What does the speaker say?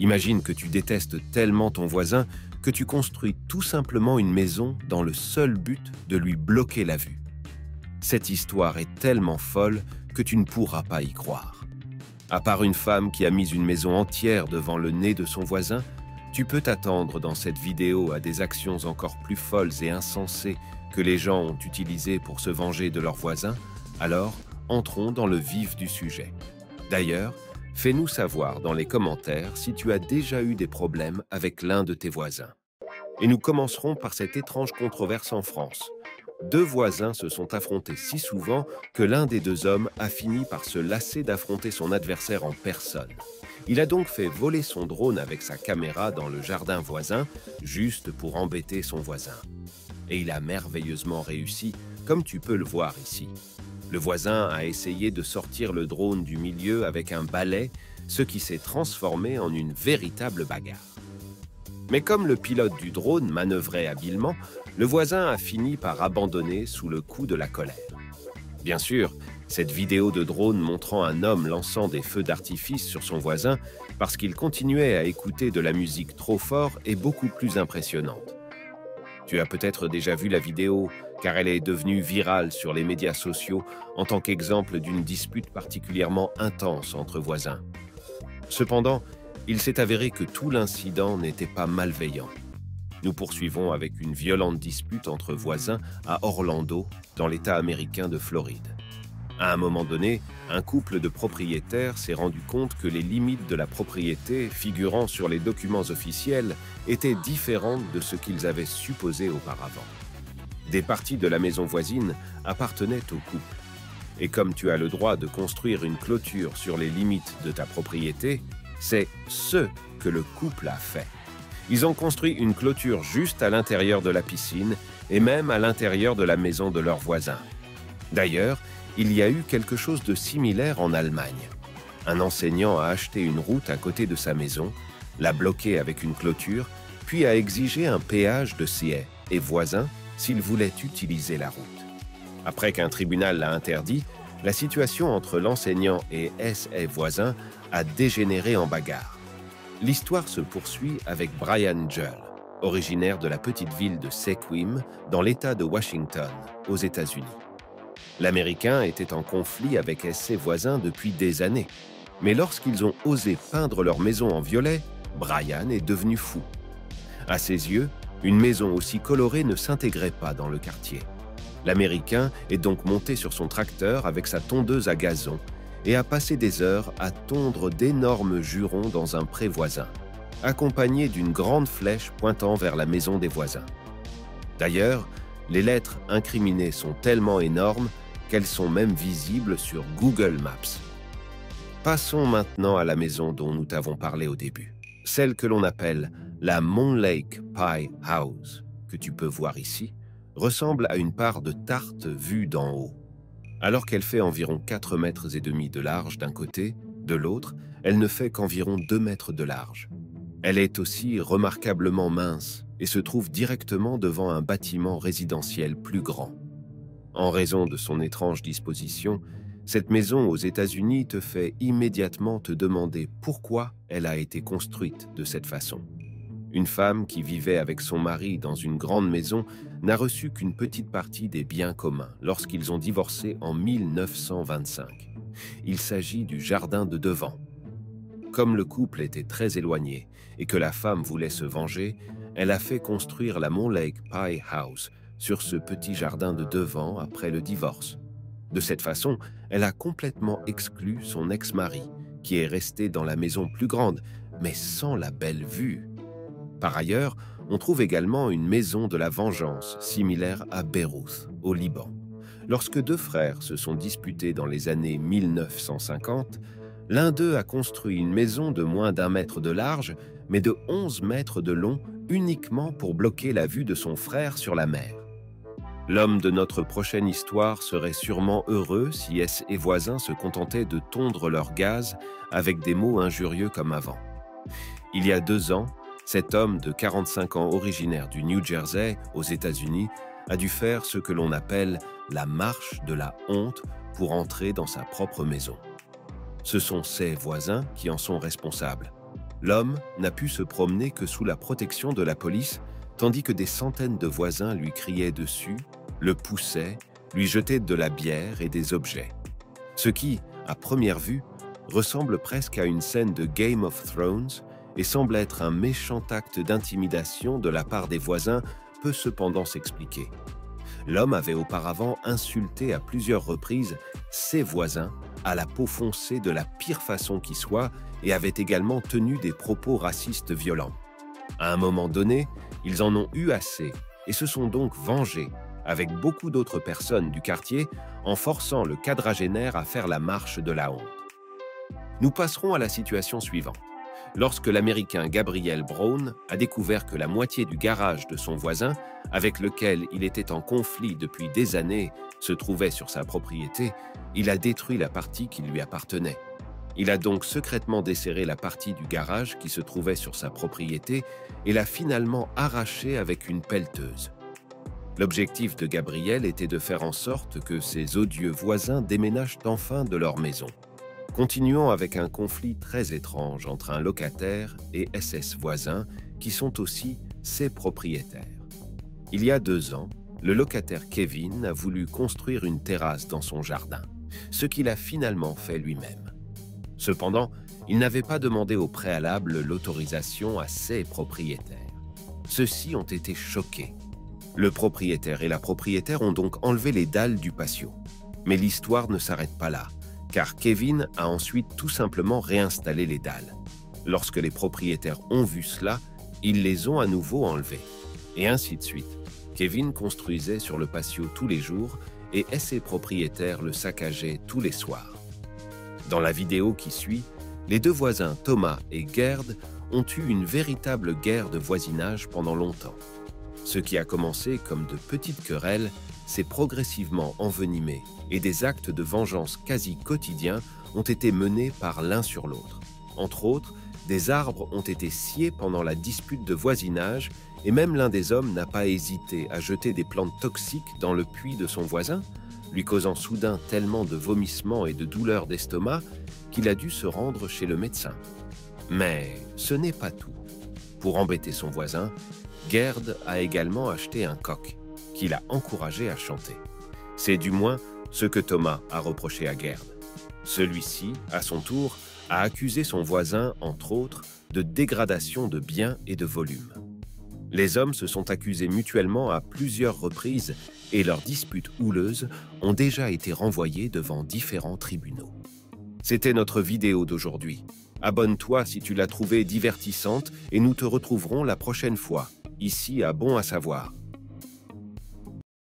Imagine que tu détestes tellement ton voisin que tu construis tout simplement une maison dans le seul but de lui bloquer la vue. Cette histoire est tellement folle que tu ne pourras pas y croire. À part une femme qui a mis une maison entière devant le nez de son voisin, tu peux t'attendre dans cette vidéo à des actions encore plus folles et insensées que les gens ont utilisées pour se venger de leurs voisins. Alors, entrons dans le vif du sujet. D'ailleurs, fais-nous savoir dans les commentaires si tu as déjà eu des problèmes avec l'un de tes voisins. Et nous commencerons par cette étrange controverse en France. Deux voisins se sont affrontés si souvent que l'un des deux hommes a fini par se lasser d'affronter son adversaire en personne. Il a donc fait voler son drone avec sa caméra dans le jardin voisin, juste pour embêter son voisin. Et il a merveilleusement réussi, comme tu peux le voir ici. Le voisin a essayé de sortir le drone du milieu avec un balai, ce qui s'est transformé en une véritable bagarre. Mais comme le pilote du drone manœuvrait habilement, le voisin a fini par abandonner sous le coup de la colère. Bien sûr, cette vidéo de drone montrant un homme lançant des feux d'artifice sur son voisin parce qu'il continuait à écouter de la musique trop fort est beaucoup plus impressionnante. Tu as peut-être déjà vu la vidéo car elle est devenue virale sur les médias sociaux en tant qu'exemple d'une dispute particulièrement intense entre voisins. Cependant, il s'est avéré que tout l'incident n'était pas malveillant. Nous poursuivons avec une violente dispute entre voisins à Orlando, dans l'État américain de Floride. À un moment donné, un couple de propriétaires s'est rendu compte que les limites de la propriété figurant sur les documents officiels étaient différentes de ce qu'ils avaient supposé auparavant. Des parties de la maison voisine appartenaient au couple. Et comme tu as le droit de construire une clôture sur les limites de ta propriété, c'est ce que le couple a fait. Ils ont construit une clôture juste à l'intérieur de la piscine et même à l'intérieur de la maison de leurs voisins. D'ailleurs, il y a eu quelque chose de similaire en Allemagne. Un enseignant a acheté une route à côté de sa maison, l'a bloquée avec une clôture, puis a exigé un péage de ses et voisins s'il voulait utiliser la route. Après qu'un tribunal l'a interdit, la situation entre l'enseignant et ses voisins a dégénéré en bagarre. L'histoire se poursuit avec Brian Jull, originaire de la petite ville de Sequim, dans l'État de Washington, aux États-Unis. L'Américain était en conflit avec ses voisins depuis des années, mais lorsqu'ils ont osé peindre leur maison en violet, Brian est devenu fou. À ses yeux, une maison aussi colorée ne s'intégrait pas dans le quartier. L'Américain est donc monté sur son tracteur avec sa tondeuse à gazon et a passé des heures à tondre d'énormes jurons dans un pré voisin, accompagné d'une grande flèche pointant vers la maison des voisins. D'ailleurs, les lettres incriminées sont tellement énormes qu'elles sont même visibles sur Google Maps. Passons maintenant à la maison dont nous t'avons parlé au début, celle que l'on appelle la Moon Lake Pie House, que tu peux voir ici, ressemble à une part de tarte vue d'en haut. Alors qu'elle fait environ 4,5 mètres de large d'un côté, de l'autre, elle ne fait qu'environ 2 mètres de large. Elle est aussi remarquablement mince et se trouve directement devant un bâtiment résidentiel plus grand. En raison de son étrange disposition, cette maison aux États-Unis te fait immédiatement te demander pourquoi elle a été construite de cette façon. Une femme qui vivait avec son mari dans une grande maison n'a reçu qu'une petite partie des biens communs lorsqu'ils ont divorcé en 1925. Il s'agit du jardin de devant. Comme le couple était très éloigné et que la femme voulait se venger, elle a fait construire la Moon Lake Pie House sur ce petit jardin de devant après le divorce. De cette façon, elle a complètement exclu son ex-mari, qui est resté dans la maison plus grande, mais sans la belle vue. Par ailleurs, on trouve également une maison de la vengeance similaire à Beyrouth, au Liban. Lorsque deux frères se sont disputés dans les années 1950, l'un d'eux a construit une maison de moins d'1 mètre de large, mais de 11 mètres de long, uniquement pour bloquer la vue de son frère sur la mer. L'homme de notre prochaine histoire serait sûrement heureux si ses voisins se contentaient de tondre leur gaz avec des mots injurieux comme avant. Il y a 2 ans, cet homme de 45 ans originaire du New Jersey, aux États-Unis, a dû faire ce que l'on appelle la marche de la honte pour entrer dans sa propre maison. Ce sont ses voisins qui en sont responsables. L'homme n'a pu se promener que sous la protection de la police, tandis que des centaines de voisins lui criaient dessus, le poussaient, lui jetaient de la bière et des objets. Ce qui, à première vue, ressemble presque à une scène de Game of Thrones et semble être un méchant acte d'intimidation de la part des voisins, peut cependant s'expliquer. L'homme avait auparavant insulté à plusieurs reprises ses voisins à la peau foncée de la pire façon qui soit et avait également tenu des propos racistes violents. À un moment donné, ils en ont eu assez et se sont donc vengés avec beaucoup d'autres personnes du quartier en forçant le quadragénaire à faire la marche de la honte. Nous passerons à la situation suivante. Lorsque l'Américain Gabriel Brown a découvert que la moitié du garage de son voisin, avec lequel il était en conflit depuis des années, se trouvait sur sa propriété, il a détruit la partie qui lui appartenait. Il a donc secrètement desserré la partie du garage qui se trouvait sur sa propriété et l'a finalement arrachée avec une pelleteuse. L'objectif de Gabriel était de faire en sorte que ses odieux voisins déménagent enfin de leur maison. Continuons avec un conflit très étrange entre un locataire et SS voisins qui sont aussi ses propriétaires. Il y a 2 ans, le locataire Kevin a voulu construire une terrasse dans son jardin, ce qu'il a finalement fait lui-même. Cependant, il n'avait pas demandé au préalable l'autorisation à ses propriétaires. Ceux-ci ont été choqués. Le propriétaire et la propriétaire ont donc enlevé les dalles du patio. Mais l'histoire ne s'arrête pas là, car Kevin a ensuite tout simplement réinstallé les dalles. Lorsque les propriétaires ont vu cela, ils les ont à nouveau enlevées. Et ainsi de suite. Kevin construisait sur le patio tous les jours et ses propriétaires le saccageaient tous les soirs. Dans la vidéo qui suit, les 2 voisins Thomas et Gerd ont eu une véritable guerre de voisinage pendant longtemps. Ce qui a commencé comme de petites querelles s'est progressivement envenimé et des actes de vengeance quasi quotidiens ont été menés par l'un sur l'autre. Entre autres, des arbres ont été sciés pendant la dispute de voisinage et même l'un des hommes n'a pas hésité à jeter des plantes toxiques dans le puits de son voisin, lui causant soudain tellement de vomissements et de douleurs d'estomac qu'il a dû se rendre chez le médecin. Mais ce n'est pas tout. Pour embêter son voisin, Gerd a également acheté un coq, qu'il a encouragé à chanter. C'est du moins ce que Thomas a reproché à Gerd. Celui-ci, à son tour, a accusé son voisin, entre autres, de dégradation de biens et de volume. Les hommes se sont accusés mutuellement à plusieurs reprises et leurs disputes houleuses ont déjà été renvoyées devant différents tribunaux. C'était notre vidéo d'aujourd'hui. Abonne-toi si tu l'as trouvée divertissante et nous te retrouverons la prochaine fois, ici à Bon à savoir.